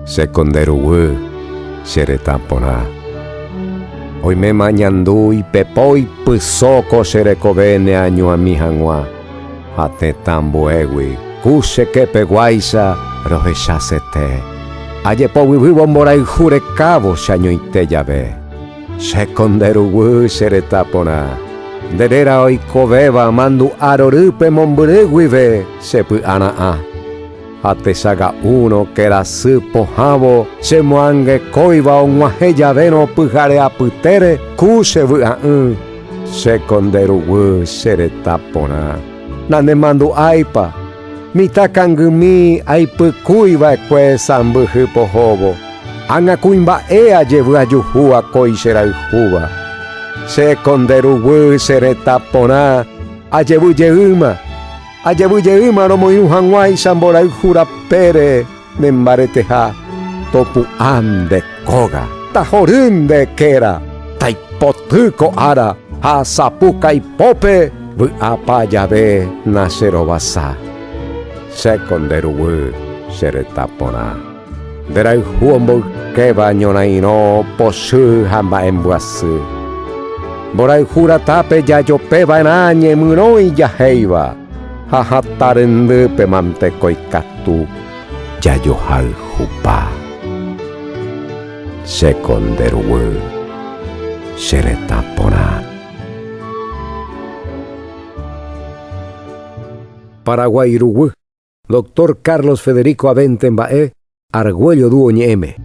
Seconderugu, xeretapona. Hoy me mañandu y pepoi pusoco xerecovene año a mi hangua. Ate tambuegui, cuse que peguaisa, rojechasete. Aye po vivo morai jure cabo xañoite llave. Seconderugu, xeretapona. Derera hoy coveva mandu arorupe mombureguive, sepu anaa. Ate saga uno que era supo jabo, se moange coiva o muajeya veno pujare a putere, cuse vua Seconderugu, xeretapona. Nande mandu aipa, mita kangumi aipu kuiva ekwe sambuhu pohobo. Anga kuimba ea llevua yuhua koixera uhuba. Seconderugu, xeretapona. Ayebu yeuma no moinu hanguai samborai jura pere nembareteja topu ande koga tajorun de kera taipotuko ara ha sapuka ipope bu apaya be nasero basa. Seconderugu, xeretapona. Derai huombo keba ñonaino posu hamba embuasu. Borai jura tape ya yo peba en añe munoi ya heiva. Hahatarende pemanteko ikatu yayohal hupa. Seconderugu, xeretapona. Paraguairugu, Doctor Carlos Federico Avente Mbae, Argüello Duo Ñeme.